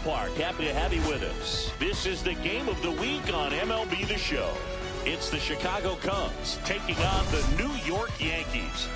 ballpark. Happy to have you with us. This is the game of the week on MLB The Show. It's the Chicago Cubs taking on the New York Yankees.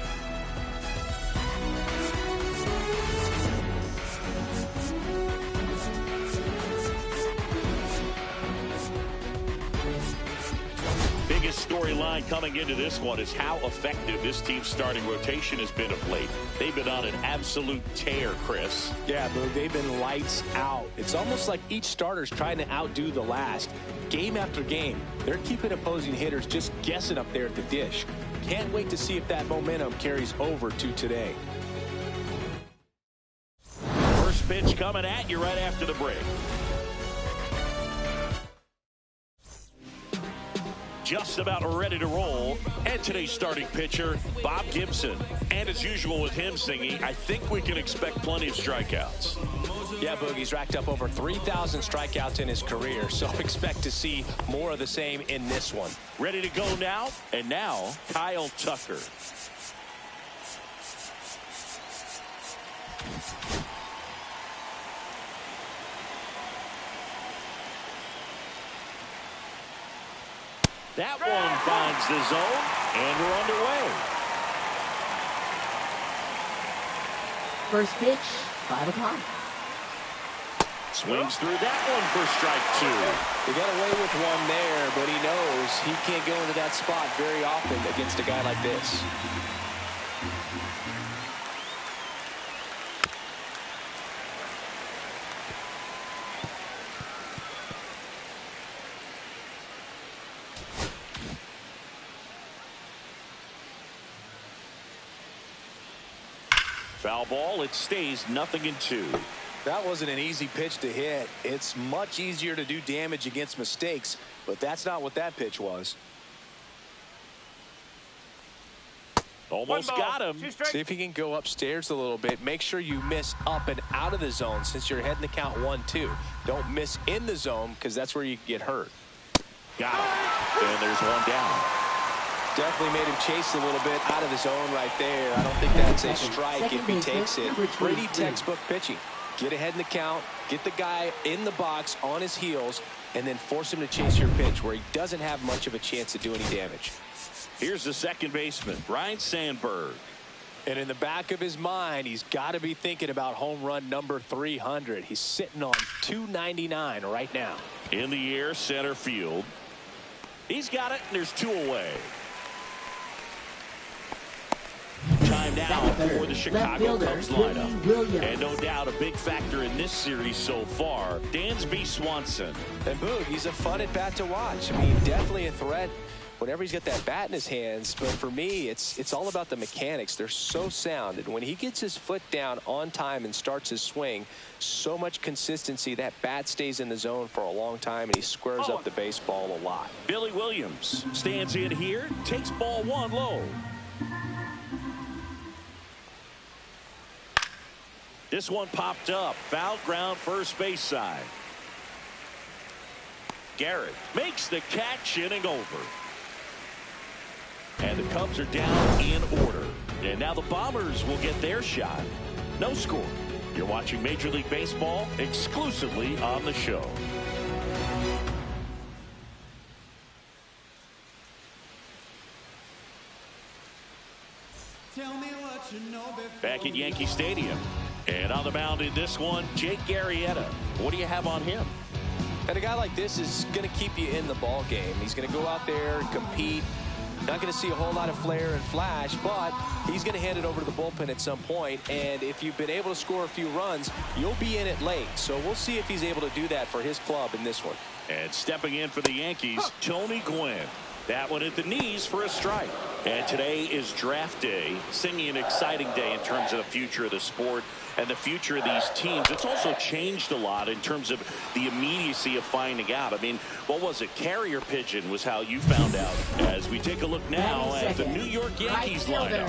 Biggest storyline coming into this one is how effective this team's starting rotation has been of late. They've been on an absolute tear, Chris. Yeah, Boog, they've been lights out. It's almost like each starter's trying to outdo the last. Game after game, they're keeping opposing hitters just guessing up there at the dish. Can't wait to see if that momentum carries over to today. First pitch coming at you right after the break. Just about ready to roll. And today's starting pitcher, Bob Gibson. And as usual with him singing, I think we can expect plenty of strikeouts. Yeah, Boogie's racked up over 3,000 strikeouts in his career, so expect to see more of the same in this one. Ready to go now? And now, Kyle Tucker. That one finds the zone, and we're underway. First pitch, 5 o'clock. Swings through that one for strike 2. He got away with one there, but he knows he can't go into that spot very often against a guy like this. Foul ball, it stays 0-2. That wasn't an easy pitch to hit. It's much easier to do damage against mistakes, but that's not what that pitch was. Almost got him. See if he can go upstairs a little bit. Make sure you miss up and out of the zone since you're heading to count 1-2. Don't miss in the zone because that's where you get hurt. Got him. And there's one down. Definitely made him chase a little bit out of the zone right there. I don't think that's a strike if he takes it. Pretty textbook pitching. Get ahead in the count, get the guy in the box on his heels, and then force him to chase your pitch where he doesn't have much of a chance to do any damage. Here's the second baseman, Ryne Sandberg. And in the back of his mind, he's got to be thinking about home run number 300. He's sitting on 299 right now. In the air, center field. He's got it, and there's 2 away. Time now for the Chicago Cubs lineup. And no doubt a big factor in this series so far, Dansby Swanson. And Boog, he's a fun at bat to watch. I mean, definitely a threat whenever he's got that bat in his hands. But for me, it's all about the mechanics. They're so sound. And when he gets his foot down on time and starts his swing, so much consistency, that bat stays in the zone for a long time, and he squares up the baseball a lot. Billy Williams stands in here, takes ball 1 low. This one popped up. Foul ground, first base side. Garrett makes the catch, inning over. And the Cubs are down in order. And now the Bombers will get their shot. No score. You're watching Major League Baseball exclusively on the show. Back at Yankee Stadium. And on the mound in this one, Jake Arrieta. What do you have on him? And a guy like this is going to keep you in the ball game. He's going to go out there and compete. Not going to see a whole lot of flair and flash, but he's going to hand it over to the bullpen at some point. And if you've been able to score a few runs, you'll be in it late. So we'll see if he's able to do that for his club in this one. And stepping in for the Yankees, Tony Gwynn. That one at the knees for a strike. And today is draft day. Singing an exciting day in terms of the future of the sport and the future of these teams. It's also changed a lot in terms of the immediacy of finding out. I mean, what was it? Carrier pigeon was how you found out. As we take a look now at the New York Yankees lineup.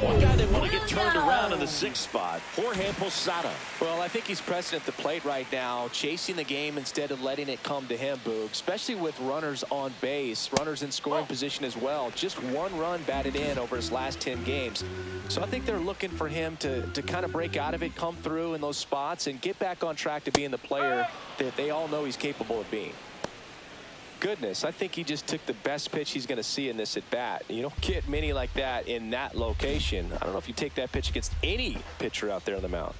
One guy they want to get turned around in the 6th spot, Jorge Posada. Well, I think he's pressing at the plate right now, chasing the game instead of letting it come to him, Boog, especially with runners on base, runners in scoring position as well. Just one run batted in over his last 10 games. So I think they're looking for him to kind of break out of it, come through in those spots, and get back on track to being the player that they all know he's capable of being. Goodness, I think he just took the best pitch he's going to see in this at bat. You don't get many like that in that location. I don't know if you take that pitch against any pitcher out there on the mound.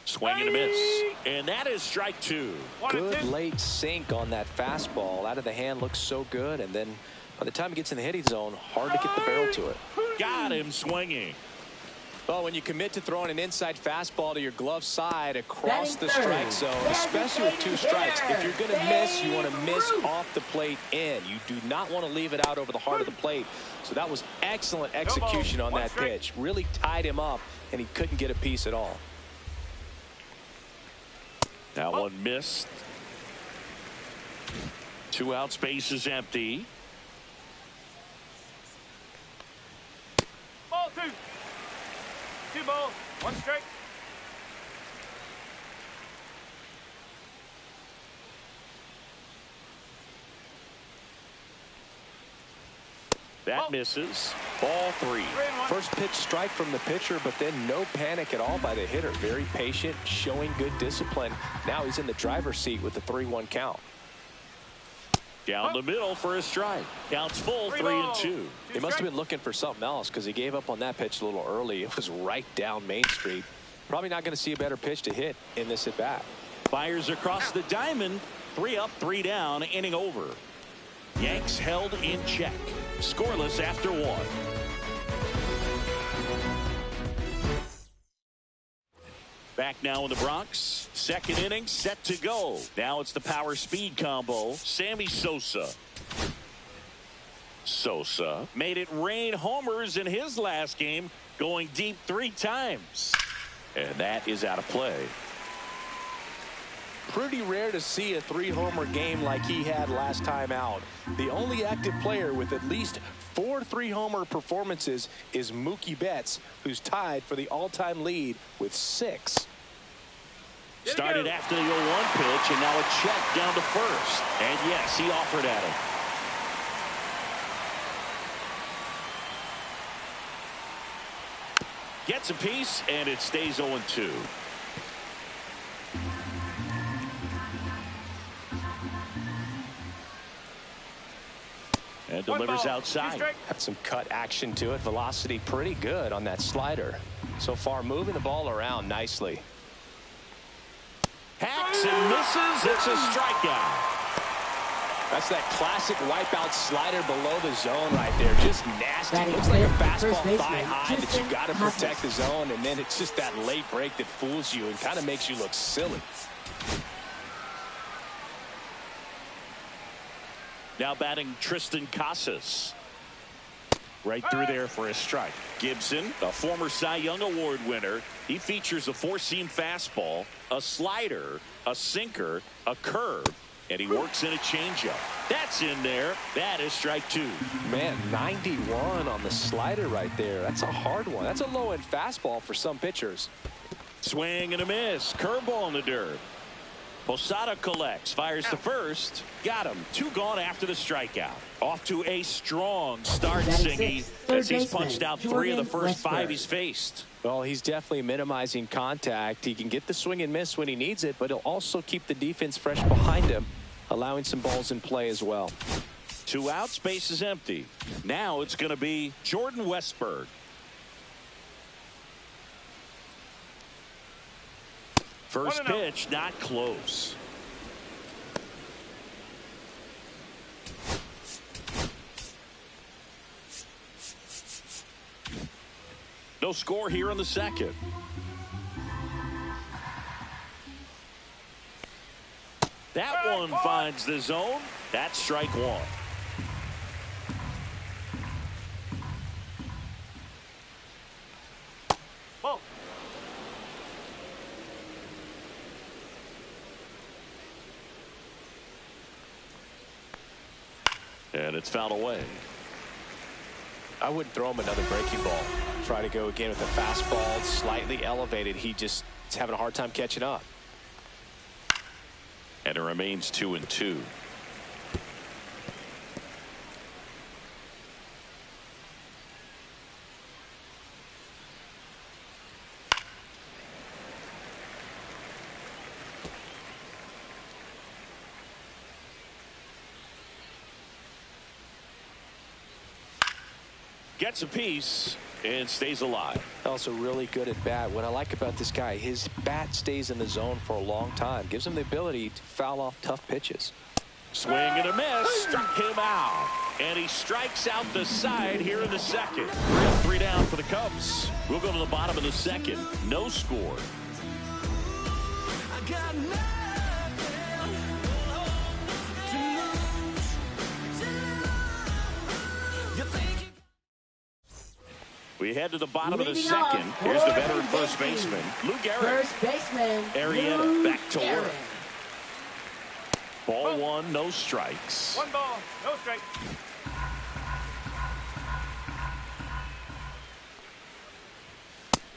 Swing and a miss, and that is strike two. Good late sink on that fastball. Out of the hand, looks so good, and then by the time he gets in the hitting zone, hard to get the barrel to it. Got him swinging. Well, when you commit to throwing an inside fastball to your glove side across the strike zone, especially with 2 strikes, if you're going to miss, you want to miss off the plate in. You do not want to leave it out over the heart of the plate. So that was excellent execution on that pitch. Really tied him up, and he couldn't get a piece at all. That one missed. 2 outs, base is empty. Ball 2. 2 balls, 1 strike. That misses. Ball 3. First pitch strike from the pitcher, but then no panic at all by the hitter. Very patient, showing good discipline. Now he's in the driver's seat with the 3-1 count. Down the middle for a strike. Counts full, 3-2. He must have been looking for something else because he gave up on that pitch a little early. It was right down Main Street. Probably not going to see a better pitch to hit in this at bat. Fires across the diamond. 3 up, 3 down, inning over. Yanks held in check. Scoreless after 1. Back now in the Bronx. Second inning set to go. Now it's the power speed combo. Sammy Sosa. Sosa made it rain homers in his last game, going deep 3 times. And that is out of play. Pretty rare to see a 3-homer game like he had last time out. The only active player with at least 4 3-homer performances is Mookie Betts, who's tied for the all-time lead with 6. Started after the 0-1 pitch, and now a check down to first. And yes, he offered at him. Gets a piece, and it stays 0-2. And delivers outside. Had some cut action to it. Velocity pretty good on that slider. So far moving the ball around nicely. Hacks and misses. It's a strikeout. That's that classic wipeout slider below the zone right there. Just nasty. Looks like a fastball thigh high that you got to protect the zone, and then it's just that late break that fools you and kind of makes you look silly. Now batting Tristan Casas. Right through there for a strike. Gibson, a former Cy Young Award winner. He features a 4-seam fastball, a slider, a sinker, a curve, and he works in a changeup. That's in there. That is strike 2. Man, 91 on the slider right there. That's a hard one. That's a low-end fastball for some pitchers. Swing and a miss. Curveball in the dirt. Posada collects, fires to first. Got him. 2 gone after the strikeout. Off to a strong start, Singy, as he's punched out 3 of the first 5 he's faced. Well, he's definitely minimizing contact. He can get the swing and miss when he needs it, but he'll also keep the defense fresh behind him, allowing some balls in play as well. 2 outs, base is empty. Now it's going to be Jordan Westburg. First pitch, not close. No score here in the second. That one finds the zone. That's strike 1. Ball. And it's fouled away. I wouldn't throw him another breaking ball. Try to go again with a fastball slightly elevated. He just is having a hard time catching up. And it remains 2-2. Gets a piece and stays alive. Also really good at bat. What I like about this guy, his bat stays in the zone for a long time. Gives him the ability to foul off tough pitches. Swing and a miss. Struck him out. And he strikes out the side here in the second. 3 down for the Cubs. We'll go to the bottom of the second. No score. We head to the bottom of the second. Here's the veteran first baseman, Lou Gehrig. First baseman, Arrieta back to work. Ball 1, no strikes. 1 ball, no strike.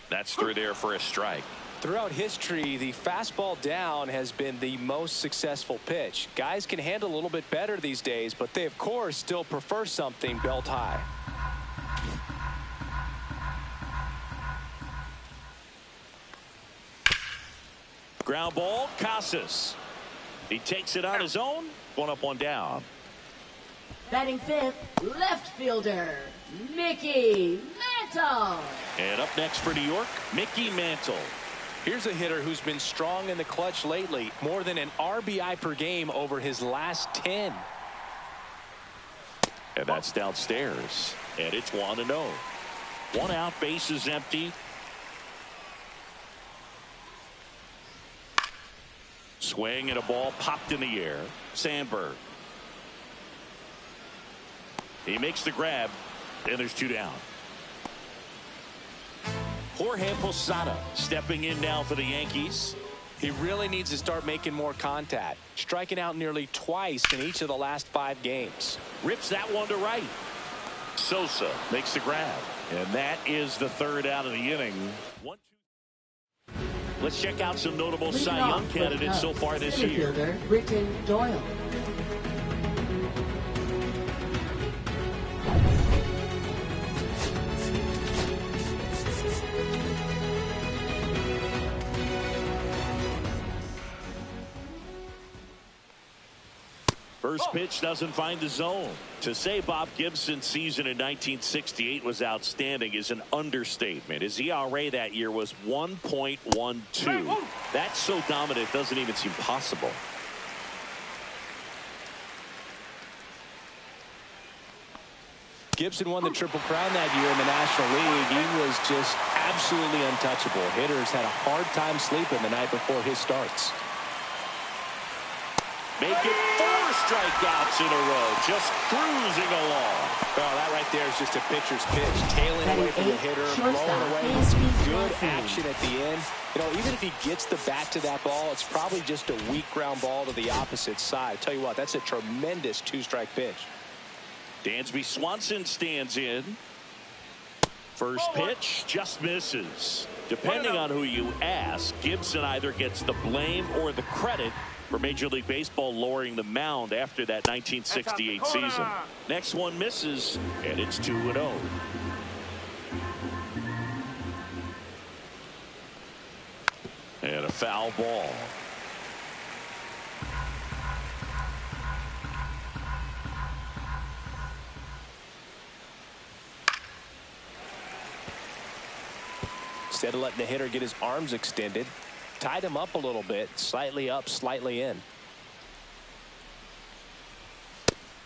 That's through there for a strike. Throughout history, the fastball down has been the most successful pitch. Guys can handle a little bit better these days, but they, of course, still prefer something belt high. Ground ball, Casas. He takes it on his own. 1 up, 1 down. Batting 5th, left fielder, Mickey Mantle. And up next for New York, Mickey Mantle. Here's a hitter who's been strong in the clutch lately. More than an RBI per game over his last 10. And that's downstairs. And it's 1-0. 1 out, base is empty. Swing and a ball popped in the air. Sandberg. He makes the grab, and there's 2 down. Jorge Posada stepping in now for the Yankees. He really needs to start making more contact. Striking out nearly twice in each of the last 5 games. Rips that one to right. Sosa makes the grab. And that is the 3rd out of the inning. 1-2. Let's check out some notable Cy Young candidates so far this year. Fielder, Britton Doyle. First pitch doesn't find the zone. To say Bob Gibson's season in 1968 was outstanding is an understatement. His ERA that year was 1.12. That's so dominant it doesn't even seem possible. Gibson won the Triple Crown that year in the National League. He was just absolutely untouchable. Hitters had a hard time sleeping the night before his starts. Make it 4 strikeouts in a row, just cruising along. Well, that right there is just a pitcher's pitch. Tailing away from the hitter, blowing away. Good action at the end. You know, even if he gets the bat to that ball, it's probably just a weak ground ball to the opposite side. I tell you what, that's a tremendous 2-strike pitch. Dansby Swanson stands in. First pitch just misses. Depending on who you ask, Gibson either gets the blame or the credit for Major League Baseball lowering the mound after that 1968 season. Next one misses, and it's 2-0. And a foul ball. Instead of letting the hitter get his arms extended, tied him up a little bit, slightly up, slightly in.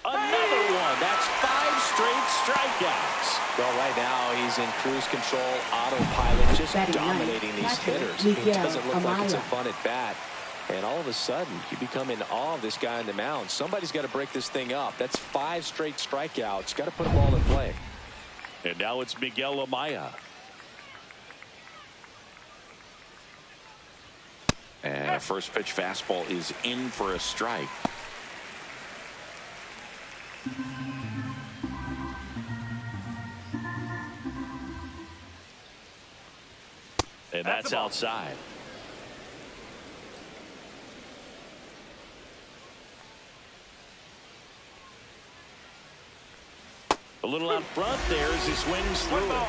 Another one. That's 5 straight strikeouts. Well, right now he's in cruise control, autopilot, just dominating these hitters. He doesn't look like it's a fun at bat. And all of a sudden, you become in awe of this guy on the mound. Somebody's got to break this thing up. That's 5 straight strikeouts. Got to put them all in play. And now it's Miguel Amaya. And a first pitch fastball is in for a strike. And that's outside. A little out front there as he swings through it.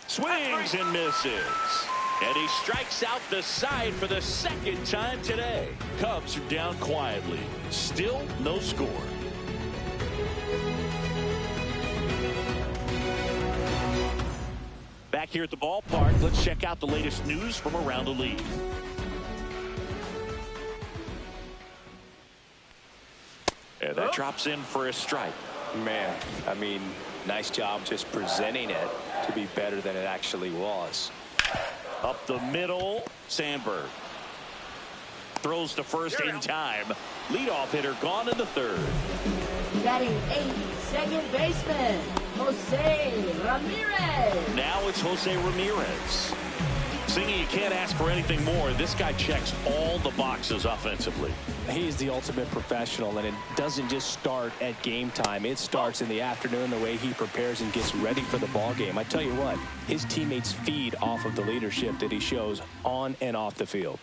Swings and misses. And he strikes out the side for the second time today. Cubs are down quietly. Still no score. Back here at the ballpark, let's check out the latest news from around the league. And that drops in for a strike. Man, I mean, nice job just presenting it to be better than it actually was. Up the middle, Sandberg. Throws to first in time. Leadoff hitter gone in the third. Batting 8th, second baseman, Jose Ramirez. Now it's Jose Ramirez. Singy, you can't ask for anything more. This guy checks all the boxes offensively. He's the ultimate professional, and it doesn't just start at game time. It starts in the afternoon, the way he prepares and gets ready for the ball game. I tell you what, his teammates feed off of the leadership that he shows on and off the field.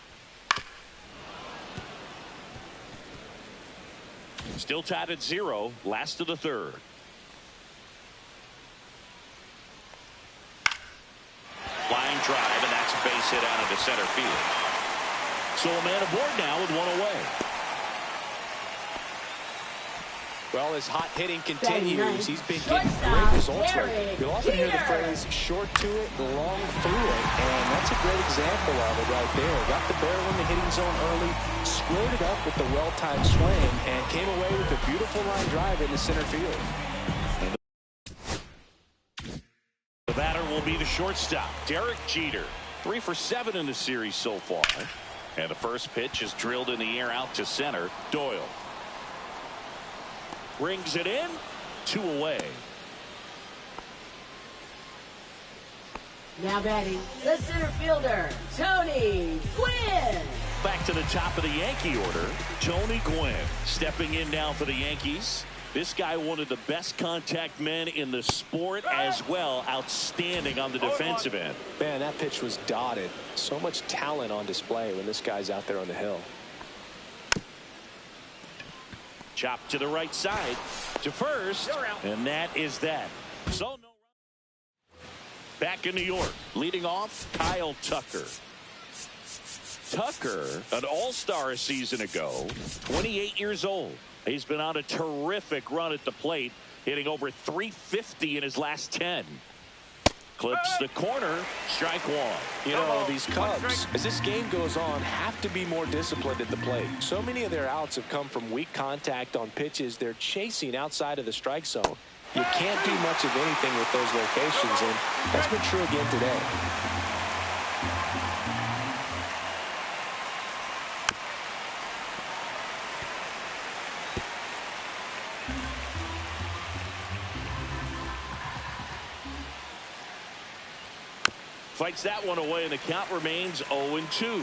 Still tied at 0, last of the third. Line drive, and that's a base hit out into center field. So a man aboard now with one away. Well, his hot hitting continues. Nice. He's been getting great results lately. You'll often hear the phrase short to it, long through it, and that's a great example of it right there. Got the barrel in the hitting zone early, squared it up with the well-timed swing, and came away with a beautiful line drive in the center field. The batter will be the shortstop, Derek Jeter. 3 for 7 in the series so far. And the first pitch is drilled in the air out to center. Doyle rings it in. 2 away. Now batting the center fielder, Tony Gwynn. Back to the top of the Yankee order, Tony Gwynn stepping in now for the Yankees. This guy, one of the best contact men in the sport as well. Outstanding on the defensive end. Man, that pitch was dotted. So much talent on display when this guy's out there on the hill. Chop to the right side to first, and that is that. So no. Back in New York, leading off, Kyle Tucker. Tucker, an all-star a season ago, 28 years old. He's been on a terrific run at the plate, hitting over 350 in his last 10. Clips the corner, strike one. You know, these Cubs, as this game goes on, have to be more disciplined at the plate. So many of their outs have come from weak contact on pitches they're chasing outside of the strike zone. You can't do much of anything with those locations, and that's been true again today. Fights that one away, and the count remains 0-2.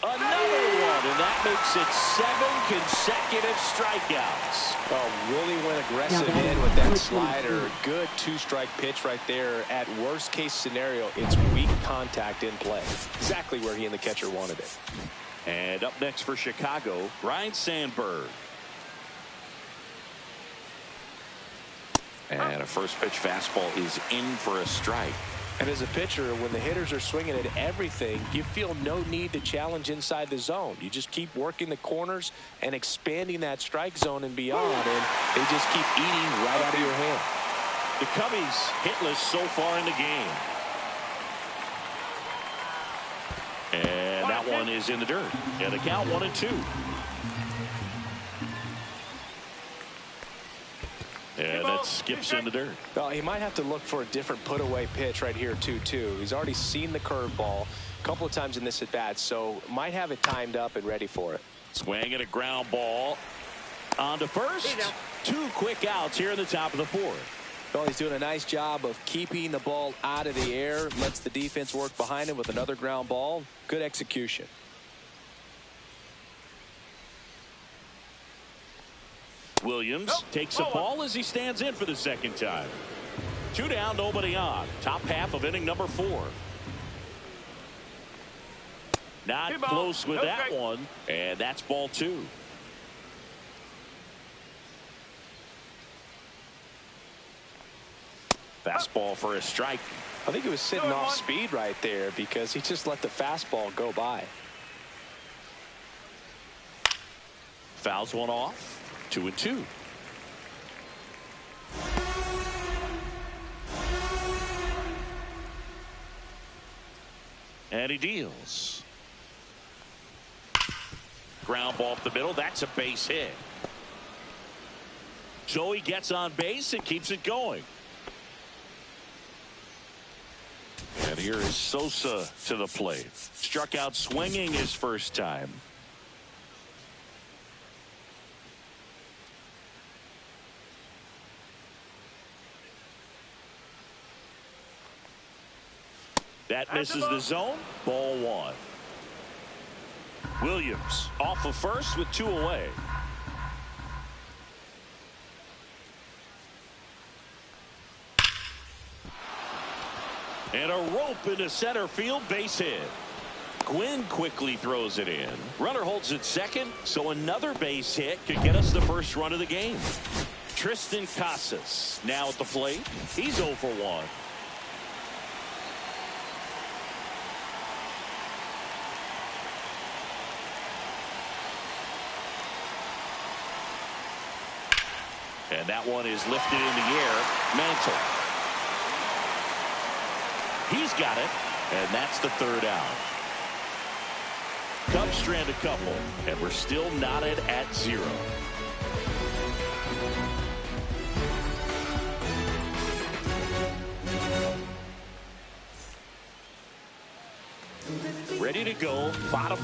Another one, and that makes it 7 consecutive strikeouts. Oh, really went aggressive in with that slider. Good 2-strike pitch right there. At worst case scenario, it's weak contact in play. Exactly where he and the catcher wanted it. And up next for Chicago, Ryne Sandberg. And a first pitch fastball is in for a strike. And as a pitcher, when the hitters are swinging at everything, you feel no need to challenge inside the zone. You just keep working the corners and expanding that strike zone and beyond, and they just keep eating right out of your hand. The Cubbies hitless so far in the game. And that one is in the dirt. And the count 1-2. And that skips in the dirt. Well, he might have to look for a different put-away pitch right here, 2-2. He's already seen the curveball a couple of times in this at-bat, so might have it timed up and ready for it. Swing and a ground ball on to first. 2 quick outs here in the top of the 4th. Well, he's doing a nice job of keeping the ball out of the air, lets the defense work behind him with another ground ball. Good execution. Williams takes a ball as he stands in for the second time. 2 down, nobody on. Top half of inning number 4. Not close with that one, and that's ball 2. Fastball for a strike. I think he was sitting off 2-1. speed right there because he just let the fastball go by. Fouls one off. 2-2. And he deals. Ground ball up the middle. That's a base hit. So he gets on base and keeps it going. And here is Sosa to the plate. Struck out swinging his first time. That misses the zone. Ball one. Williams off of first with 2 away. And a rope into center field, base hit. Gwynn quickly throws it in. Runner holds it second, so another base hit could get us the first run of the game. Tristan Casas now at the plate. He's 0 for 1. And that one is lifted in the air. Mantle. He's got it, and that's the 3rd out. Cubs strand a couple, and we're still knotted at 0. Ready to go, bottom.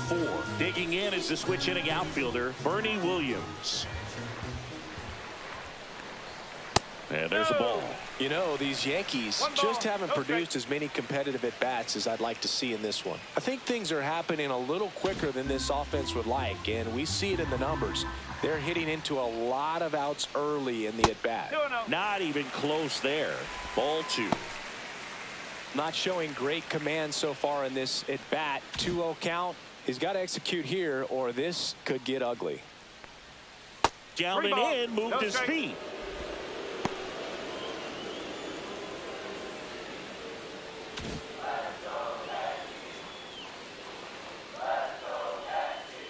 4. Digging in is the switch hitting outfielder, Bernie Williams. And there's a ball. You know, these Yankees just haven't produced as many competitive at-bats as I'd like to see in this one. I think things are happening a little quicker than this offense would like, and we see it in the numbers. They're hitting into a lot of outs early in the at-bat. Not even close there. Ball 2. Not showing great command so far in this at-bat. 2-0 count. He's got to execute here, or this could get ugly. Down and in, moved his feet.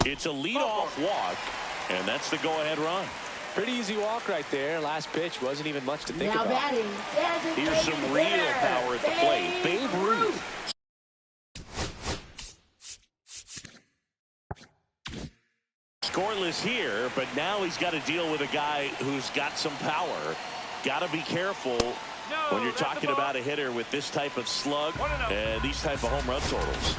It's a leadoff walk, and that's the go-ahead run. Pretty easy walk right there. Last pitch wasn't even much to think Now about. batting, Here's some real power at the plate. Babe Ruth. Scoreless here, but now he's got to deal with a guy who's got some power. Got to be careful when you're talking about a hitter with this type of slug and these type of home run totals.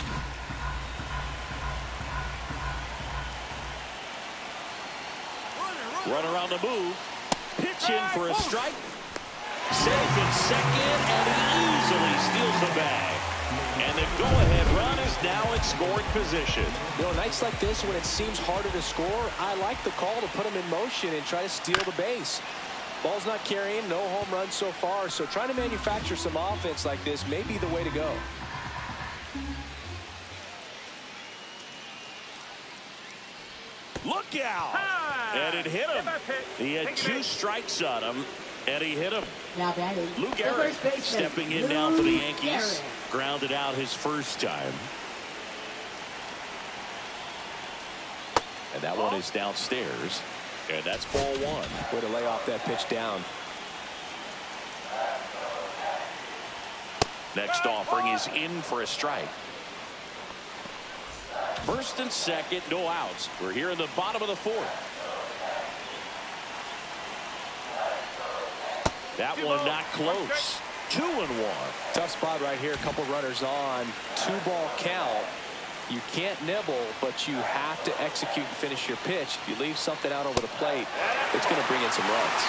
Run around the move. Pitch in for a strike. Safe in second, and he easily steals the bag. And the go-ahead run is now in scoring position. You know, nights like this when it seems harder to score, I like the call to put him in motion and try to steal the base. Ball's not carrying, no home runs so far, so trying to manufacture some offense like this may be the way to go. Look out! And it hit him. He had 2 strikes on him, and he hit him. Now batting, Luke the Eric first baseman, stepping in now for the Luke Yankees. Eric. Grounded out his first time. And that one is downstairs. And that's ball 1. Way to lay off that pitch down. Next offering is in for a strike. First and second, no outs. We're here in the bottom of the 4th. That one not close. 2-1. Tough spot right here. A couple runners on. 2-ball count. You can't nibble, but you have to execute and finish your pitch. If you leave something out over the plate, it's going to bring in some runs.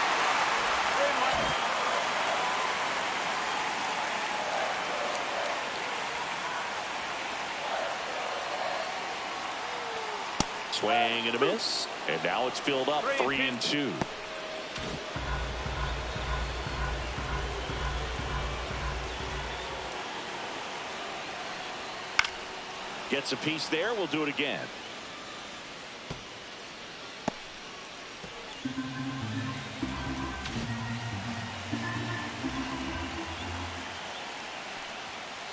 Swing and a miss. And now it's filled up 3-2. Gets a piece there. We'll do it again.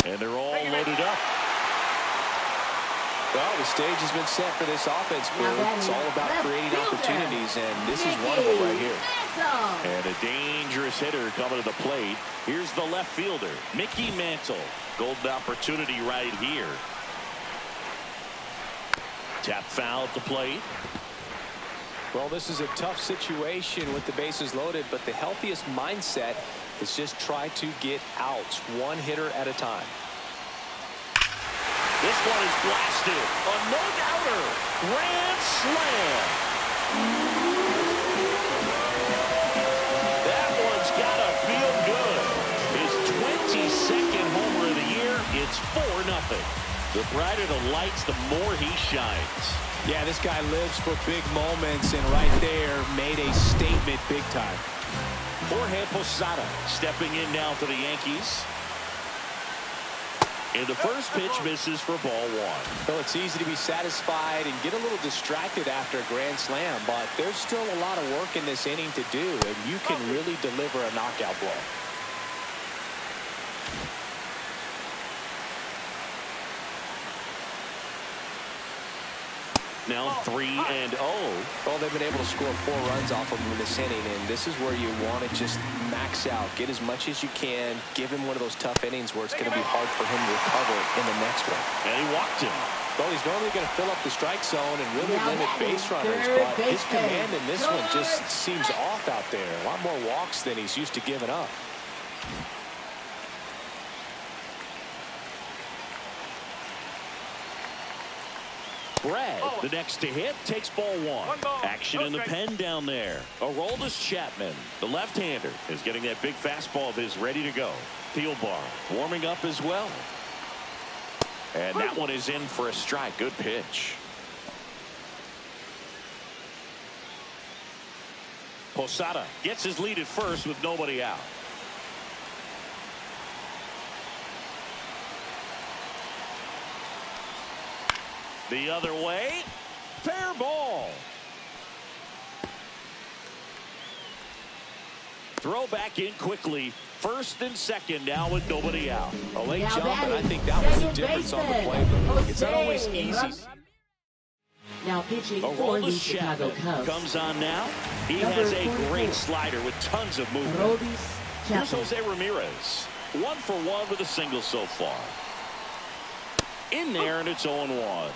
And they're all loaded up. Well, the stage has been set for this offense, Bill. It's all about creating opportunities, and this is one of them right here. And a dangerous hitter coming to the plate. Here's the left fielder, Mickey Mantle. Golden opportunity right here. Tap foul at the plate. Well, this is a tough situation with the bases loaded, but the healthiest mindset is just try to get outs, one hitter at a time. This one is blasted. A no-doubter. Grand slam. That one's got to feel good. His 22nd homer of the year. It's 4-0. The brighter the lights, the more he shines. Yeah, this guy lives for big moments, and right there made a statement big time. Jorge Posada stepping in now for the Yankees. And the first pitch misses for ball 1. Well, it's easy to be satisfied and get a little distracted after a grand slam, but there's still a lot of work in this inning to do, and you can really deliver a knockout blow. Now 3-0. Well, they've been able to score 4 runs off of him in this inning, and this is where you want to just max out. Get as much as you can. Give him one of those tough innings where it's going to be hard for him to recover in the next one. And he walked him. Well, he's normally going to fill up the strike zone and really limit base runners, but his command in this one just seems off out there. A lot more walks than he's used to giving up. spread. The next to hit takes ball one. One ball, Action in the strike. pen down there. Aroldis Chapman, the left-hander, is getting that big fastball of his ready to go. Thielbar warming up as well. And that one is in for a strike. Good pitch. Posada gets his lead at first with nobody out. The other way. Fair ball. Throw back in quickly. First and second now with nobody out. A late Now jump, and I batting, think that was the second difference on the baseman, playbook. It's not Jose always easy. Ramirez. Now pitching for the Aroldis Chicago Chapman Cubs. comes on now. He Number has a 44. great slider with tons of movement. Aroldis Here's Chapman. Jose Ramirez. 1 for 1 with a single so far. In there, and it's 0-1.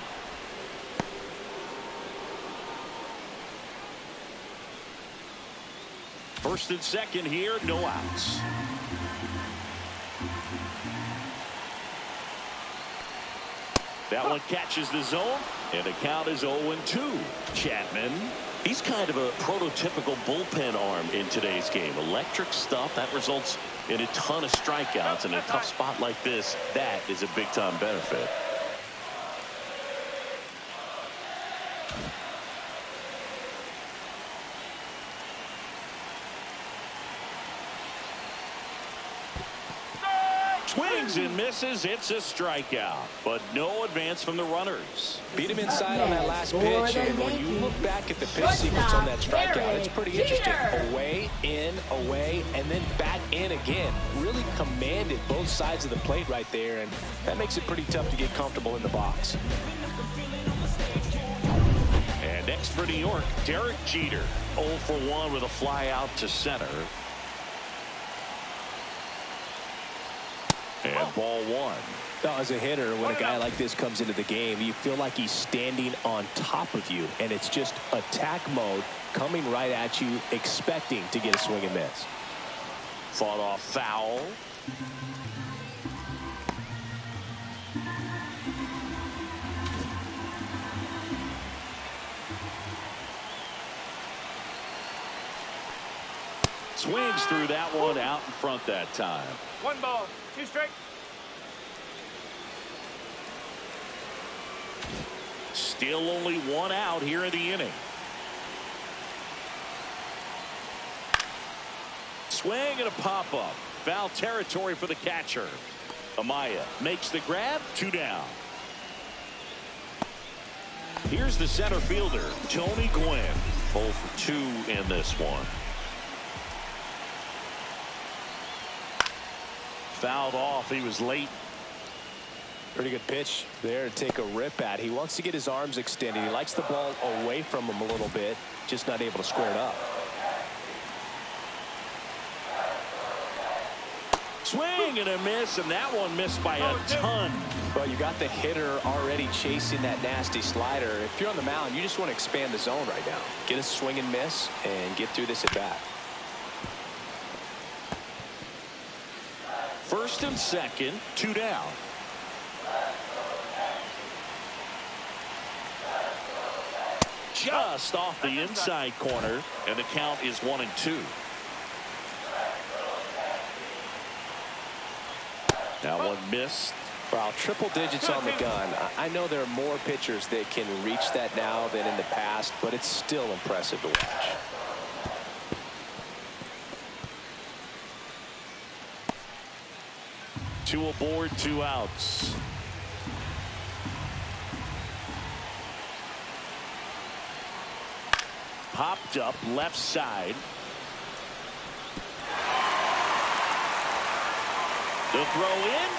First and second here, no outs. That one catches the zone, and the count is 0-2. Chapman, he's kind of a prototypical bullpen arm in today's game. Electric stuff that results in a ton of strikeouts. In a tough spot like this, that is a big-time benefit. Swings and misses. It's a strikeout, but no advance from the runners. Beat him inside on that last pitch, and when you look back at the pitch sequence on that strikeout, it's pretty interesting. Away, in, away, and then back in again. Really commanded both sides of the plate right there, and that makes it pretty tough to get comfortable in the box. And next for New York, Derek Jeter. 0 for 1 with a fly out to center. And ball one. Now, as a hitter, when a guy like this comes into the game, you feel like he's standing on top of you, and it's just attack mode coming right at you, expecting to get a swing and miss. Fought off foul. Swings through that one out in front that time. 1 ball, 2 strikes. Still only 1 out here in the inning. Swing and a pop-up. Foul territory for the catcher. Amaya makes the grab. 2 down. Here's the center fielder, Tony Gwynn. 0 for 2 in this one. Fouled off. He was late. Pretty good pitch there to take a rip at. He wants to get his arms extended. He likes the ball away from him a little bit, just not able to square it up. Swing and a miss, and that one missed by a ton. Well, you got the hitter already chasing that nasty slider. If you're on the mound, you just want to expand the zone right now. Get a swing and miss and get through this at bat. First and second, 2 down. Just off the inside corner, and the count is 1-2. That one missed. Wow, triple digits on the gun. I know there are more pitchers that can reach that now than in the past, but it's still impressive to watch. Two aboard, 2 outs. Popped up left side. The throw in.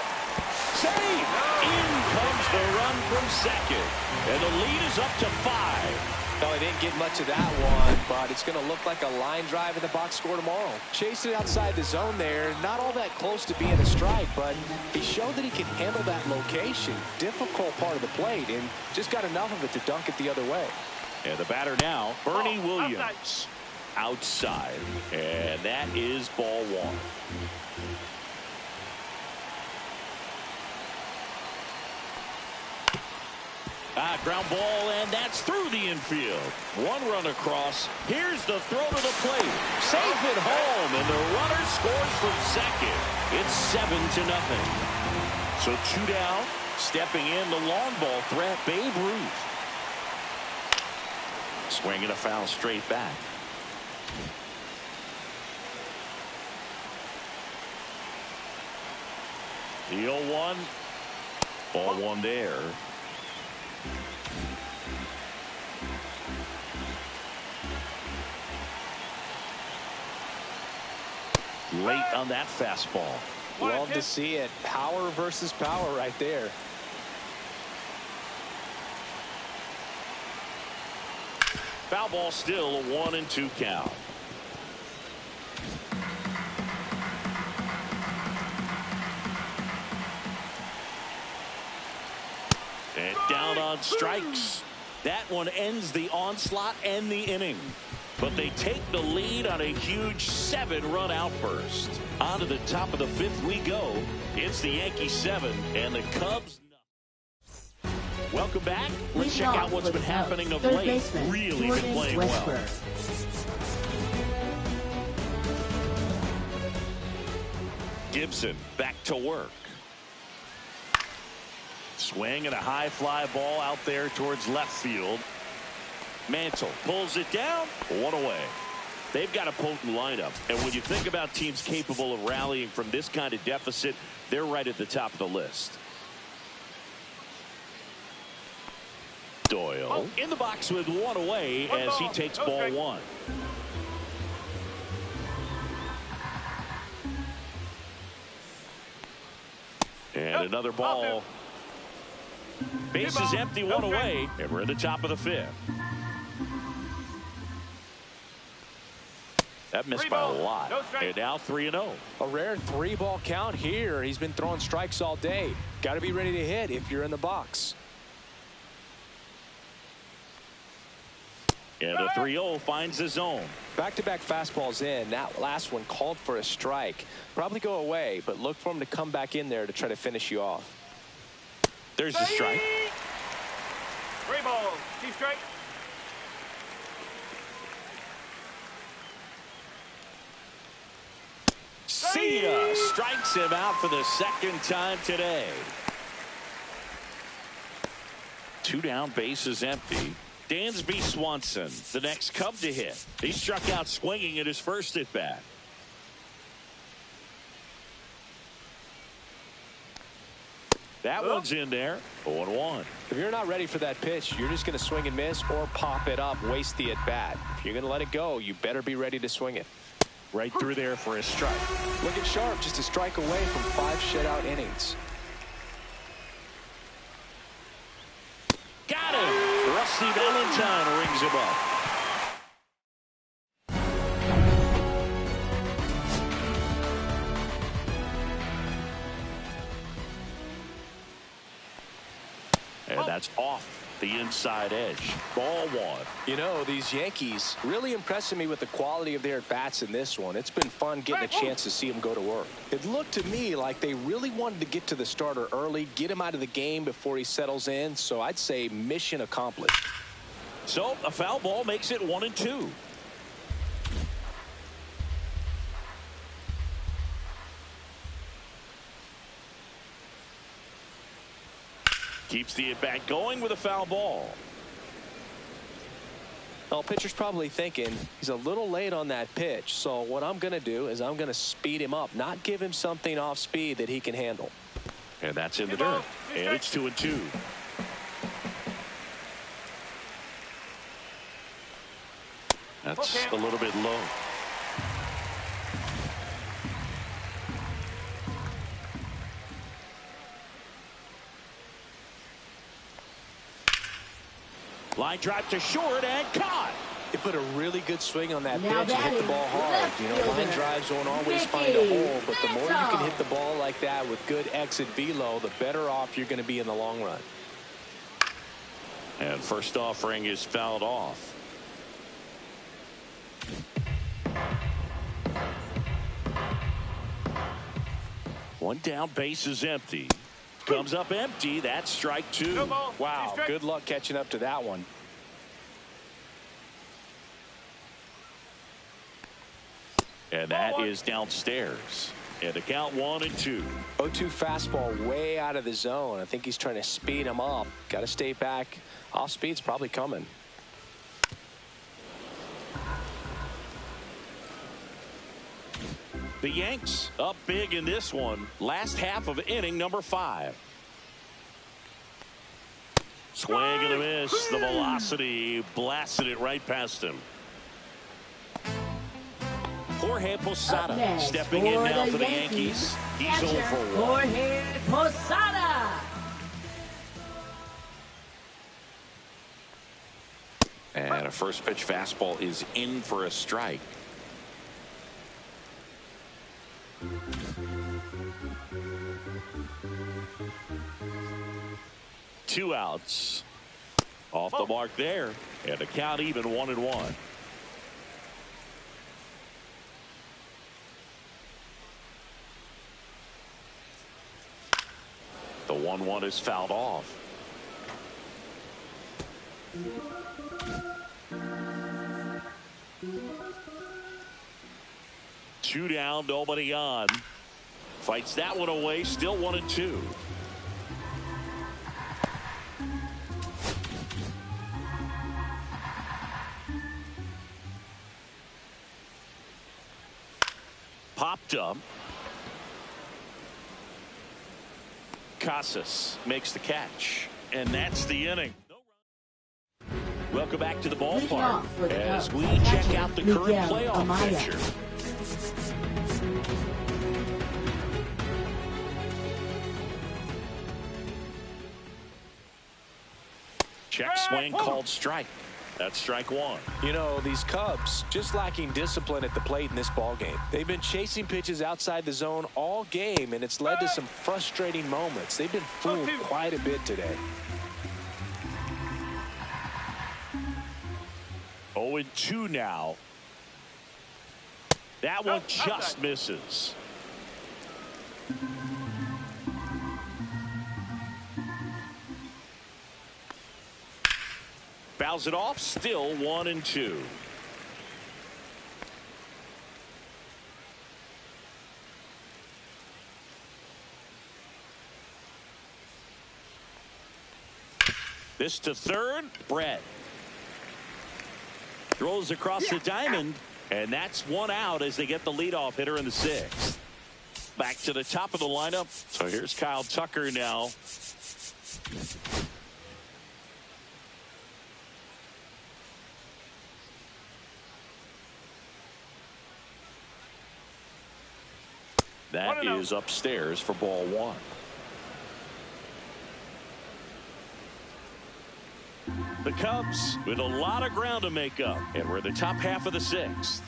Save. In comes the run from second. And the lead is up to 5. No, I didn't get much of that one, but it's going to look like a line drive in the box score tomorrow. Chased it outside the zone there. Not all that close to being a strike, but he showed that he can handle that location. Difficult part of the plate, and just got enough of it to dunk it the other way. And the batter now, Bernie Williams. Outside. And that is ball one. Ground ball, and that's through the infield. One run across. Here's the throw to the plate. Save it home, and the runner scores from second. It's 7-0. So 2 down. Stepping in, the long ball threat, Babe Ruth. Swinging a foul straight back. The 0-1. Ball one there. Late on that fastball. Love to see it. Power versus power right there. Foul ball, still a 1-2 count. And down on strikes. That one ends the onslaught and the inning. But they take the lead on a huge 7-run outburst. On to the top of the 5th we go. It's the Yankees 7 and the Cubs. Welcome back. Let's check out what's been happening of late. Really been playing well. Gibson back to work. Swing and a high fly ball out there towards left field. Mantle pulls it down. 1 away. They've got a potent lineup. And when you think about teams capable of rallying from this kind of deficit, they're right at the top of the list. Doyle in the box with 1 away as he takes ball 1. And another ball. Base is empty, 1 away, and we're at the top of the 5th. That missed by a lot. And now 3-0. A rare 3-ball count here. He's been throwing strikes all day. Got to be ready to hit if you're in the box. And the 3-0 finds the zone. Back-to-back fastballs in. That last one called for a strike. Probably go away, but look for him to come back in there to try to finish you off. There's the strike. 3 balls, 2 strikes. See ya. Strikes him out for the 2nd time today. 2 down, bases empty. Dansby Swanson, the next Cub to hit. He struck out swinging at his first at bat. That one's in there. 0-1. If you're not ready for that pitch, you're just going to swing and miss or pop it up, waste the at bat. If you're going to let it go, you better be ready to swing it. Right through there for a strike. Looking sharp, just a strike away from 5 shutout innings. Got him. Rusty Valentine rings him up. And that's off the inside edge. Ball 1. You know, these Yankees really impressing me with the quality of their at-bats in this one. It's been fun getting a chance to see them go to work. It looked to me like they really wanted to get to the starter early, get him out of the game before he settles in. So I'd say mission accomplished. So a foul ball makes it 1-2. Keeps the at-bat going with a foul ball. Well, pitcher's probably thinking he's a little late on that pitch. So what I'm going to do is I'm going to speed him up, not give him something off speed that he can handle. And that's in the dirt. And it's 2-2. That's a little bit low. Line drive to short and caught. He put a really good swing on that Now pitch and hit the ball hard. You know, line drives won't always find a hole, but the more you can hit the ball like that with good exit velo, the better off you're going to be in the long run. And first offering is fouled off. One down, base is empty. Comes up empty. That's strike two. No ball. Wow, good luck catching up to that one. And that is downstairs. And the count 1-2. 0-2 fastball way out of the zone. I think he's trying to speed him up. Got to stay back. Off speed's probably coming. The Yanks up big in this one. Last half of inning number 5. Swing and a miss. The velocity blasted it right past him. Jorge Posada stepping in now for the Yankees. He's over for 1. Jorge Posada. And a first pitch fastball is in for a strike. Two outs. Off the mark there. And the count even 1-1. The 1-1 is fouled off. Two down, nobody on. Fights that one away, still 1-2. Popped up. Casas makes the catch, and that's the inning. Welcome back to the ballpark as we check out the current playoff picture. Check swing called strike. That's strike 1. You know, these Cubs just lacking discipline at the plate in this ball game. They've been chasing pitches outside the zone all game, and it's led to some frustrating moments. They've been fooled quite a bit today. 0-2 now. That one just misses. Fouls it off, still 1-2. This to third, Brett. Throws across the diamond, and that's one out as they get the leadoff hitter in the 6th. Back to the top of the lineup. So here's Kyle Tucker now. That is upstairs for ball 1. The Cubs with a lot of ground to make up, and we're the top half of the 6th.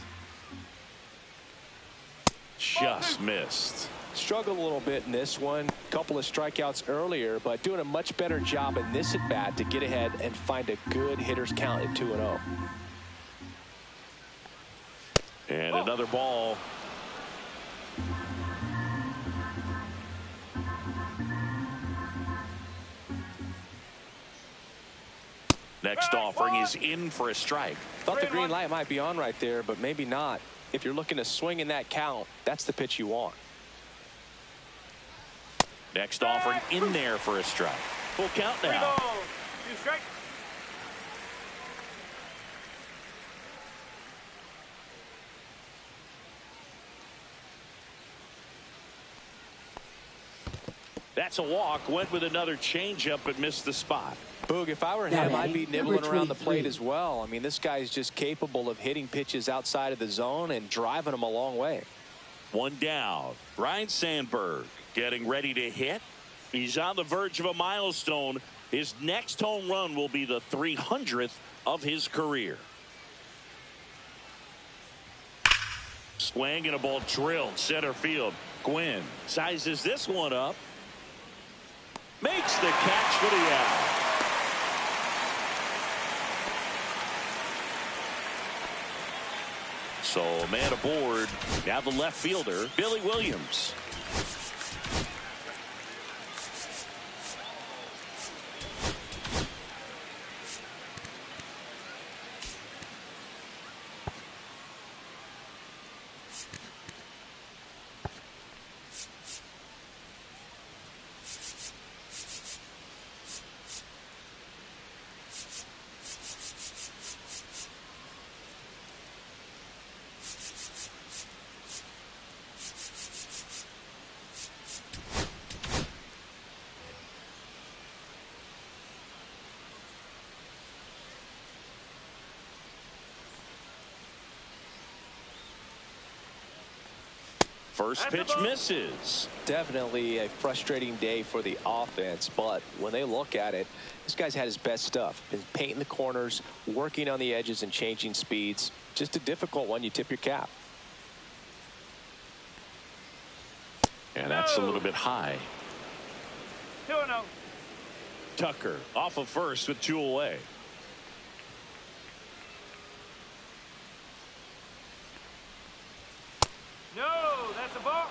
Just missed. Struggled a little bit in this one. Couple of strikeouts earlier, but doing a much better job in this at bat to get ahead and find a good hitter's count at 2-0. And another ball. Next offering is in for a strike. Thought the green light might be on right there, but maybe not. If you're looking to swing in that count, that's the pitch you want. Next offering in there for a strike. Full count now. 2 strikes. That's a walk. Went with another changeup but missed the spot. Boog, if I were him, I'd be nibbling around the plate as well. I mean, this guy's just capable of hitting pitches outside of the zone and driving them a long way. One down. Ryan Sandberg getting ready to hit. He's on the verge of a milestone. His next home run will be the 300th of his career. Swing and a ball drilled center field. Gwynn sizes this one up. Makes the catch for the out. So a man aboard. Now the left fielder, Billy Williams. First pitch misses. Definitely a frustrating day for the offense, but when they look at it, this guy's had his best stuff. Been painting the corners, working on the edges, and changing speeds. Just a difficult one. You tip your cap. And that's a little bit high. 2-0. Tucker off of first with 2 away. No, that's a ball.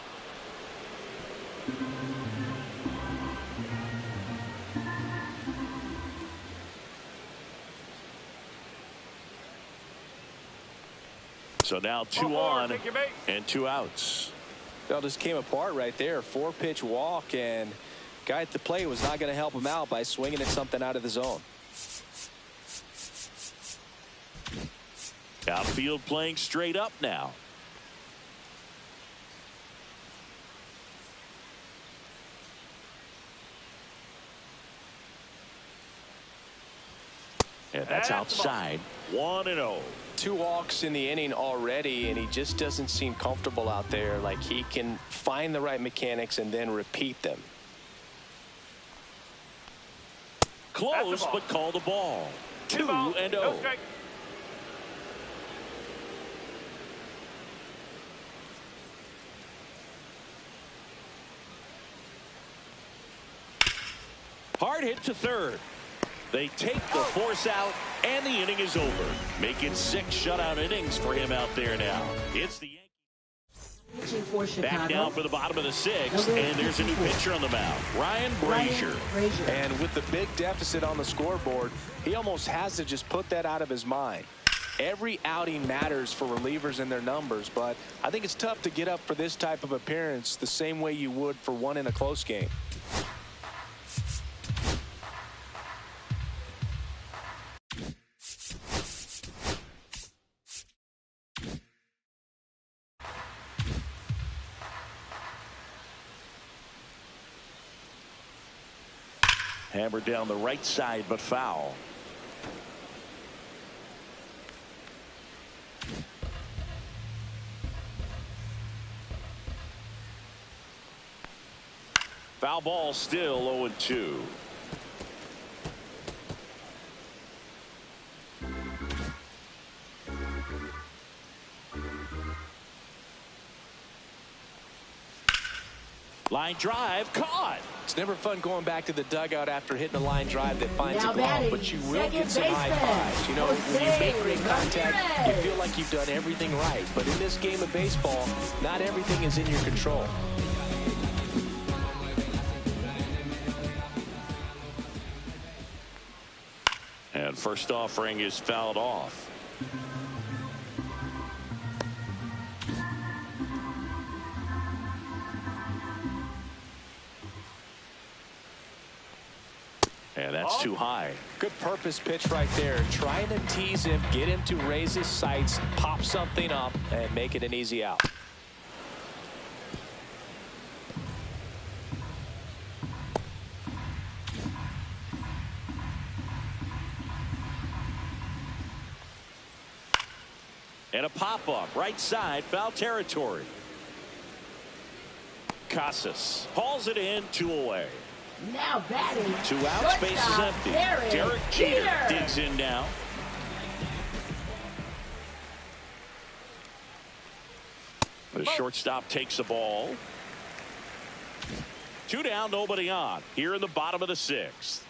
So now 2 on and 2 outs. Well, just came apart right there. 4-pitch walk, and guy at the plate was not going to help him out by swinging at something out of the zone. Outfield playing straight up now. And that's outside. 1-0. 2 walks in the inning already, and he just doesn't seem comfortable out there. Like he can find the right mechanics and then repeat them. Close, but call the ball. 2-0. No strike. Hard hit to third. They take the force out, and the inning is over. Making 6 shutout innings for him out there now. It's the Yankees. Back down for the bottom of the 6th, and there's a new pitcher on the mound, Ryan Brazier. And with the big deficit on the scoreboard, he almost has to just put that out of his mind. Every outing matters for relievers and their numbers, but I think it's tough to get up for this type of appearance the same way you would for one in a close game. Hammered down the right side, but foul. Foul ball, still 0-2. Line drive, caught. It's never fun going back to the dugout after hitting a line drive that finds a glove, but you will get some high fives. You know, when you make great contact, you feel like you've done everything right. But in this game of baseball, not everything is in your control. And first offering is fouled off. And that's too high. Good purpose pitch right there. Trying to tease him, get him to raise his sights, pop something up, and make it an easy out. And a pop-up, right side, foul territory. Casas hauls it in, 2 away. Now batting. 2 out, space is empty. Derek Jeter digs in now. The shortstop takes the ball. 2 down, nobody on. Here in the bottom of the 6th.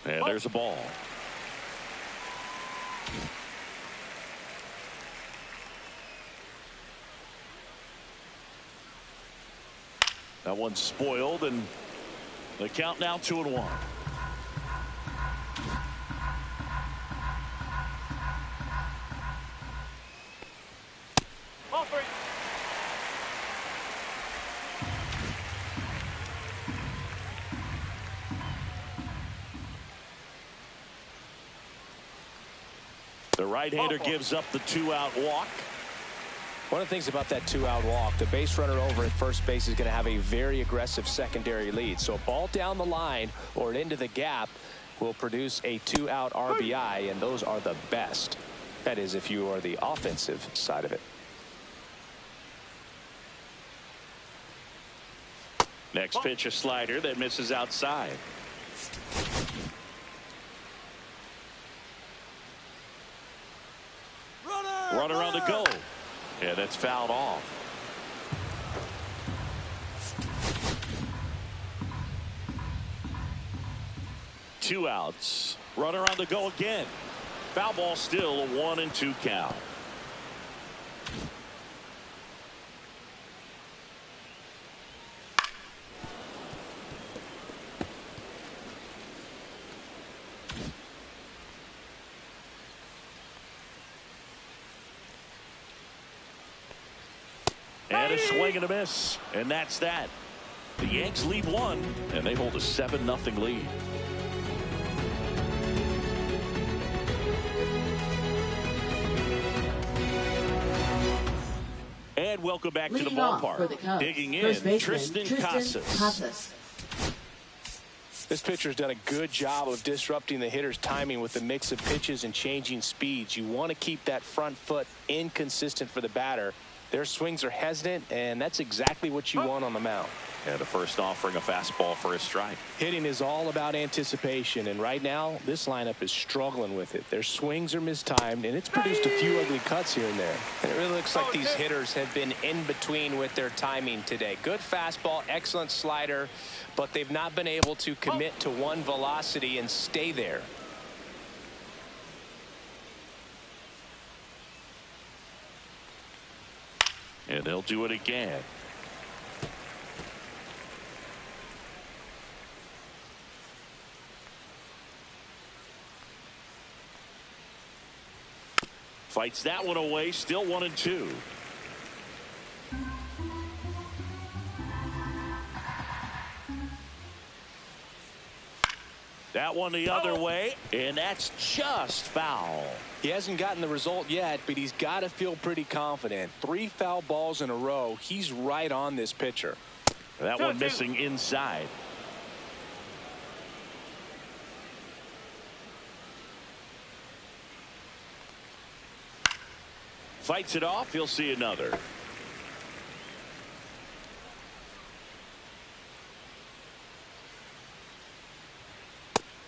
And there's a ball. That one's spoiled, and the count now 2-1. Ball 3. The right-hander gives up the 2-out walk. One of the things about that 2-out walk, the base runner over at first base is going to have a very aggressive secondary lead. So a ball down the line or into the gap will produce a 2-out RBI, and those are the best. That is, if you are the offensive side of it. Next pitch, a slider that misses outside. Runner on the go. Yeah, that's fouled off. Two outs. Runner on the go again. Foul ball, still a 1-2 count. And a swing and a miss. And that's that. The Yanks lead one, and they hold a 7-0 lead. And welcome back to the ballpark. Digging in, Tristan Casas. This pitcher's done a good job of disrupting the hitter's timing with the mix of pitches and changing speeds. You want to keep that front foot inconsistent for the batter. Their swings are hesitant, and that's exactly what you want on the mound. And the first offering, a fastball for a strike. Hitting is all about anticipation, and right now this lineup is struggling with it. Their swings are mistimed, and it's produced a few ugly cuts here and there. And it really looks like these hitters have been in between with their timing today. Good fastball, excellent slider, but they've not been able to commit to one velocity and stay there. And they'll do it again. Fights that one away, still 1-2. That one the other way, and that's just foul. He hasn't gotten the result yet, but he's got to feel pretty confident. 3 foul balls in a row. He's right on this pitcher. That one missing inside. Fights it off. He'll see another.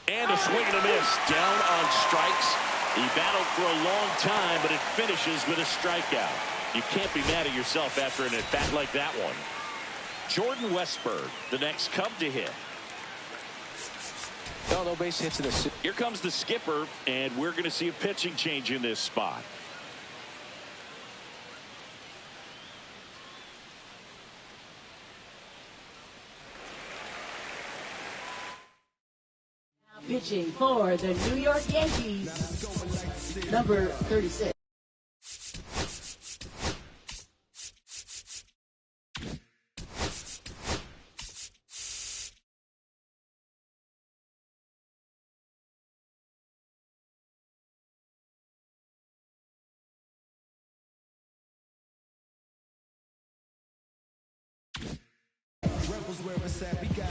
And a swing and a miss. Down on strikes. He battled for a long time, but it finishes with a strikeout. You can't be mad at yourself after an at-bat like that one. Jordan Westburg, the next Cub to hit. No base hits in the... Here comes the skipper, and we're going to see a pitching change in this spot. Pitching for the New York Yankees, number 36.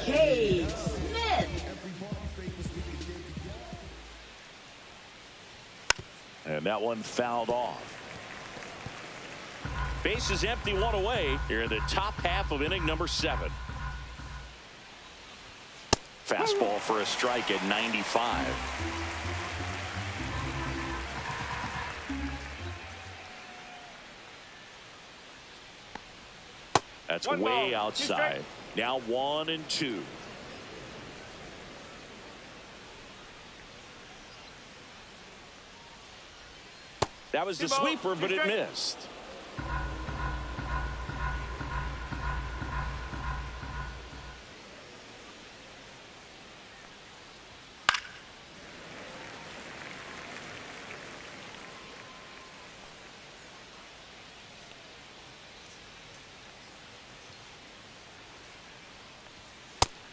K. Smith. And that one fouled off. Base is empty, one away here in the top half of inning number 7. Fastball for a strike at 95. That's way outside. Now 1-2. That was the sweeper, but it missed.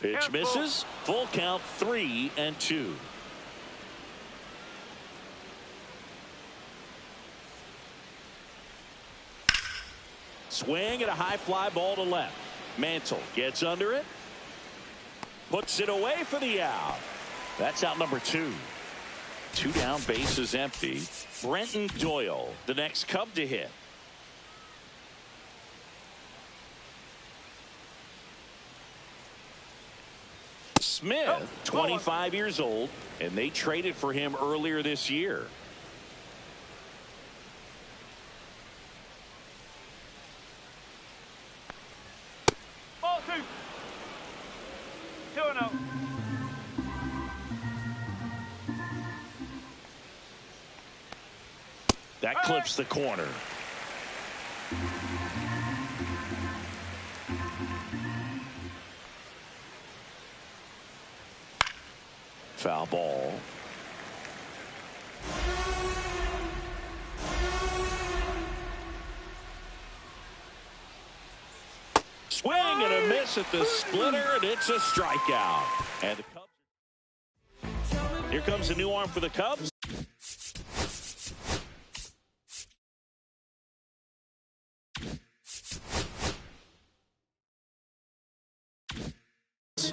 Pitch misses. Full count, 3-2. Swing and a high fly ball to left. Mantle gets under it. Puts it away for the out. That's out number 2. 2 down, bases empty. Brenton Doyle, the next Cub to hit. Smith, 25 years old, and they traded for him earlier this year. Ball 2. 2-0. That clips the corner. Foul ball. Swing and a miss at the splitter, and it's a strikeout. And the Cubs. Here comes a new arm for the Cubs.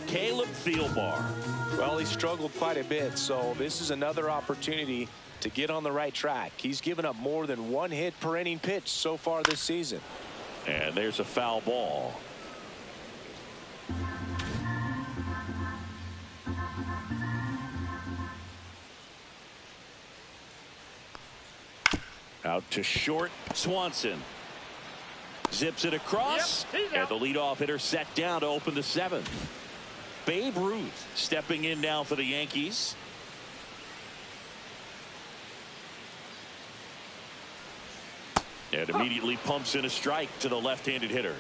Caleb Thielbar. Well, he struggled quite a bit, so this is another opportunity to get on the right track. He's given up more than 1 hit per inning pitch so far this season. And there's a foul ball. Out to short. Swanson zips it across, and the leadoff hitter set down to open the 7th. Babe Ruth stepping in now for the Yankees. And immediately pumps in a strike to the left-handed hitter.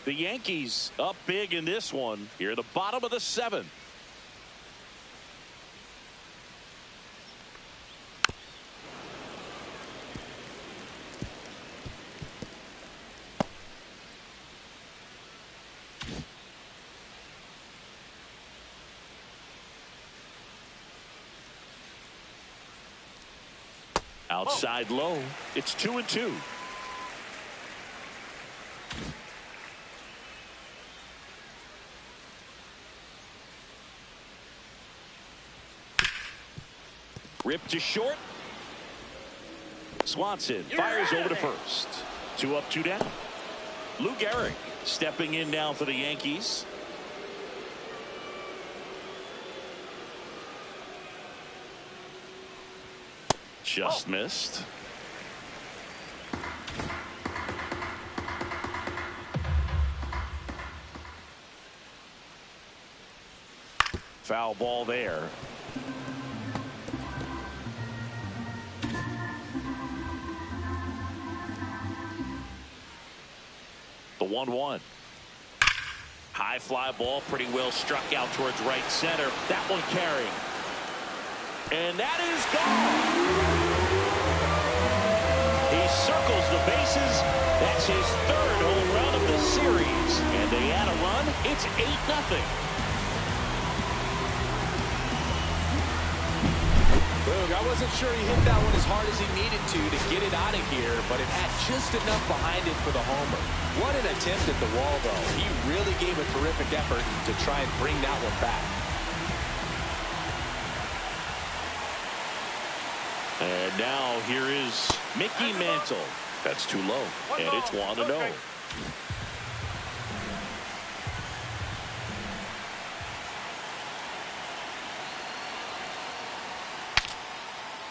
The Yankees up big in this one here at the bottom of the 7th. Outside low. It's 2-2. Ripped to short. Swanson fires over to first. 2 up, 2 down. Lou Gehrig stepping in now for the Yankees. Just missed. Foul ball there. The 1-1. High fly ball, pretty well struck out towards right center. That one carrying. And that is gone. He circles the bases. That's his 3rd home run of the series. And they add a run. It's 8-0. I wasn't sure he hit that one as hard as he needed to get it out of here, but it had just enough behind it for the homer. What an attempt at the wall, though. He really gave a terrific effort to try and bring that one back. And now here is Mickey Mantle. That's too low, and it's 1-0.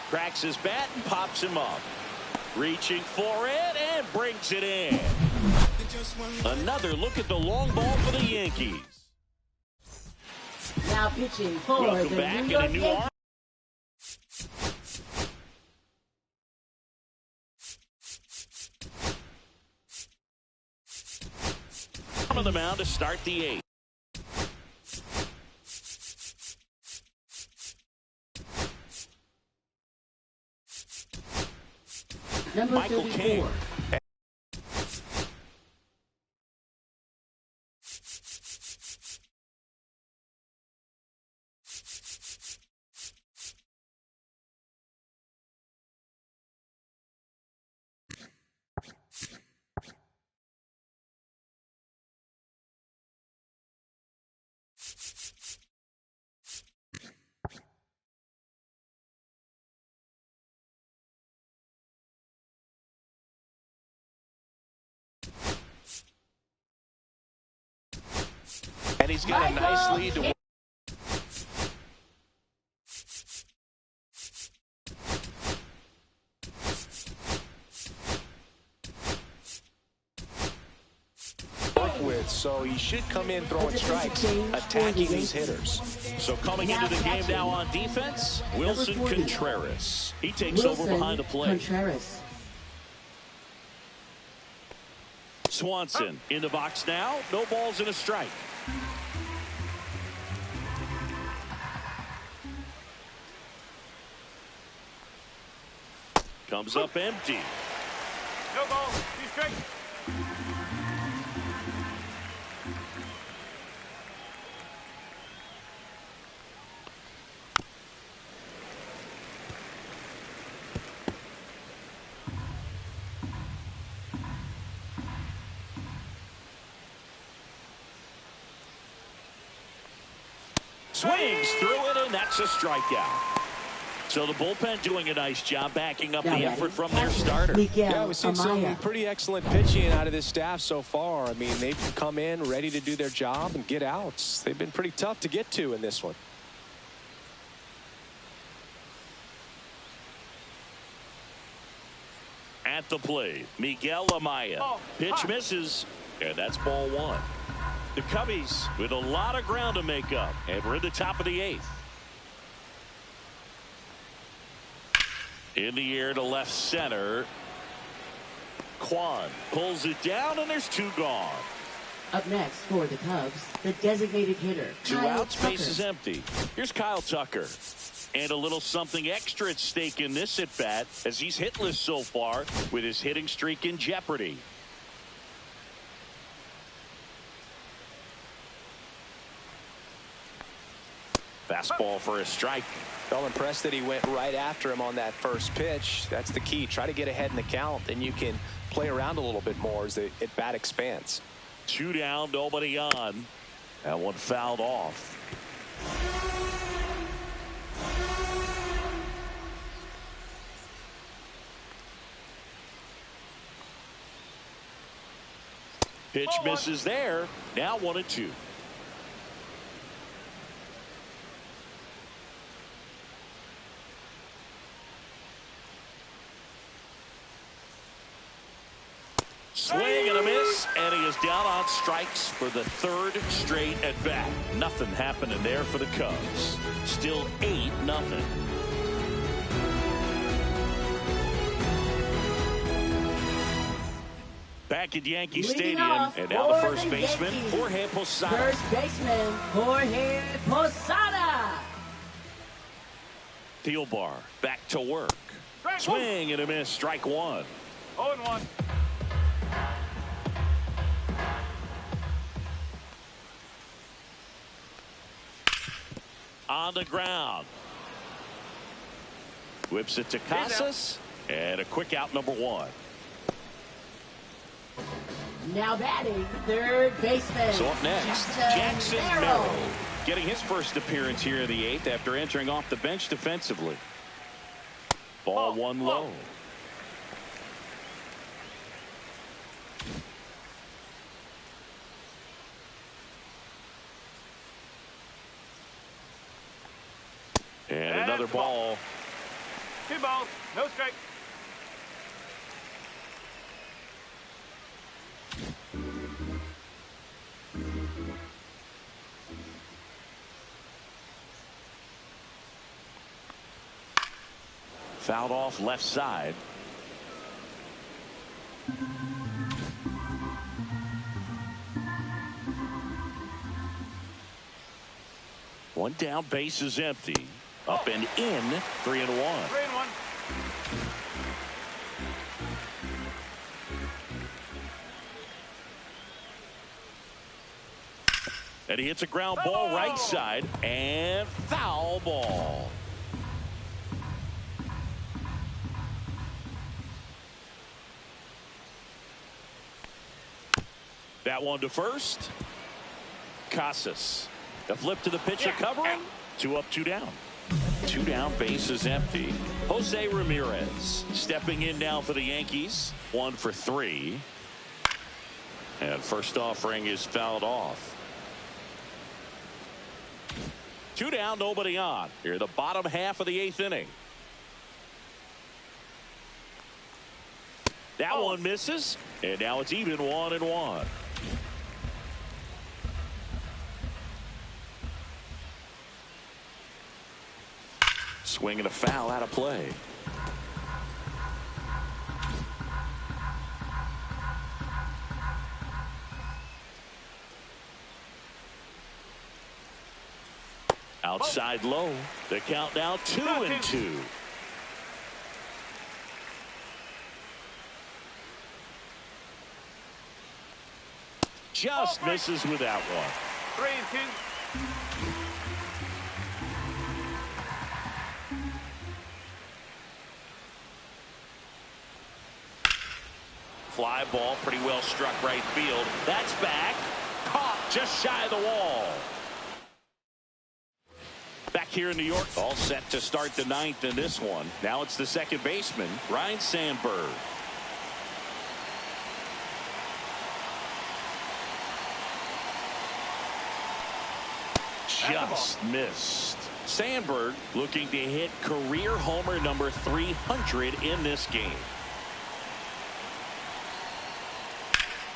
Cracks his bat and pops him up. Reaching for it and brings it in. Another look at the long ball for the Yankees. Now pitching for Welcome the back New in a York new Yankees. arm. On the mound to start the 8th. Number Michael 34. King. And he's got a nice lead to work with, so he should come in throwing strikes, attacking these hitters. So coming into the game now on defense, Wilson Contreras. He takes over behind the plate. Contreras. Swanson in the box now. No balls and a strike. Comes up empty. No ball. 2 strikes. Swings through it, and that's a strikeout. So the bullpen doing a nice job backing up the effort from their starter. Yeah, we've seen some pretty excellent pitching out of this staff so far. I mean, they've come in ready to do their job and get outs. They've been pretty tough to get to in this one. At the plate, Miguel Amaya. Pitch misses, and that's ball 1. The Cubbies with a lot of ground to make up, and we're in the top of the 8th. In the air to left center. Kwan pulls it down, and there's 2 gone. Up next for the Cubs, the designated hitter. 2 outs, base is empty. Here's Kyle Tucker. And a little something extra at stake in this at bat, as he's hitless so far with his hitting streak in jeopardy. Fastball for a strike. Well, impressed that he went right after him on that first pitch. That's the key. Try to get ahead in the count, then you can play around a little bit more as the at bat expands. 2 down, nobody on. That one fouled off. Pitch misses there. Now 1-2. Swing and a miss, and he is down on strikes for the 3rd straight at bat. Nothing happening there for the Cubs. Still 8-0. Back at Yankee Stadium, and now the first baseman, Jorge Posada. First baseman, Jorge Posada. Thielbar back to work. Swing and a miss, strike 1. 0-1. On the ground. Whips it to Casas, and a quick out, number 1. Now batting, third baseman. So up next, Jackson Merrill, getting his first appearance here in the 8th after entering off the bench defensively. Ball 1 low. And another ball. 2 balls, no strike. Fouled off left side. One down, base is empty. Up and in, 3-1. 3-1. And he hits a ground ball right side, and foul ball. That one to first. Casas. The flip to the pitcher covering. 2 up, 2 down. 2 down, base is empty. Jose Ramirez stepping in now for the Yankees. 1 for 3. And first offering is fouled off. 2 down, nobody on. Here, the bottom half of the 8th inning. That one misses. And now it's even 1-1. Swing and a foul out of play. Outside low. The count now 2-2. Just misses with that one. 3-2. Fly ball pretty well struck right field. That's back. Caught just shy of the wall. Back here in New York, all set to start the 9th in this one. Now it's the second baseman, Ryne Sandberg. Just missed. Sandberg looking to hit career homer number 300 in this game.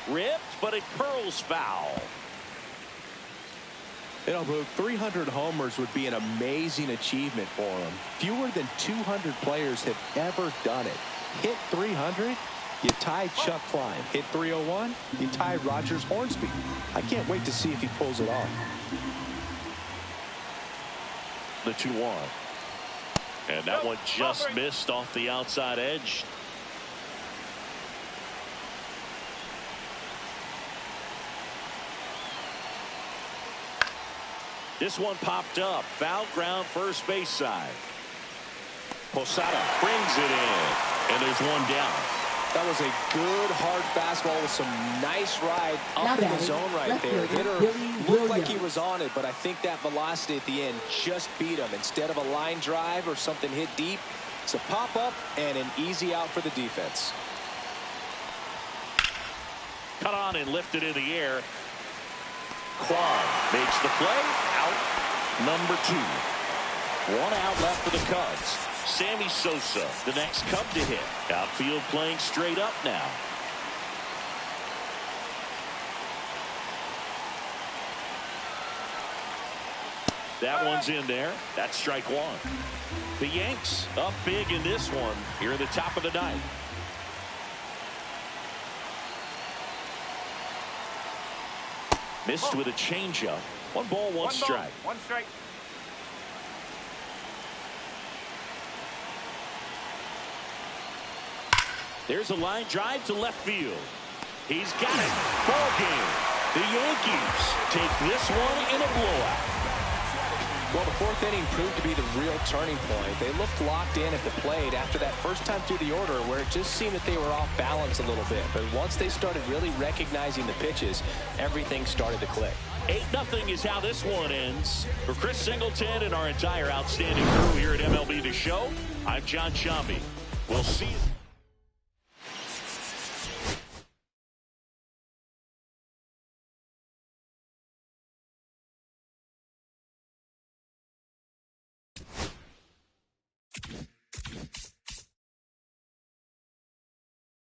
Ripped, but it curls foul. You know, Luke, 300 homers would be an amazing achievement for him. Fewer than 200 players have ever done it. Hit 300, you tie Chuck Klein. Hit 301, you tie Rogers Hornsby. I can't wait to see if he pulls it off. The 2-1. And that one just missed off the outside edge. This one popped up. Foul ground first base side. Posada brings it in. And there's one down. That was a good hard fastball with some nice ride up in the zone right there. Hitter looked like he was on it, but I think that velocity at the end just beat him. Instead of a line drive or something hit deep, it's a pop up and an easy out for the defense. Cut on and lifted in the air. Kwan makes the play. Out number 2. 1 out left for the Cubs. Sammy Sosa, the next Cub to hit. Outfield playing straight up now. That one's in there. That's strike 1. The Yanks up big in this one here at the top of the 9th. Missed with a changeup. 1 ball, 1 strike. 1 strike. There's a line drive to left field. He's got it. Ball game. The Yankees take this one in a blowout. Well, the 4th inning proved to be the real turning point. They looked locked in at the plate after that first time through the order where it just seemed that they were off balance a little bit. But once they started really recognizing the pitches, everything started to click. 8-0 is how this one ends. For Chris Singleton and our entire outstanding crew here at MLB The Show, I'm John Chambi. We'll see you.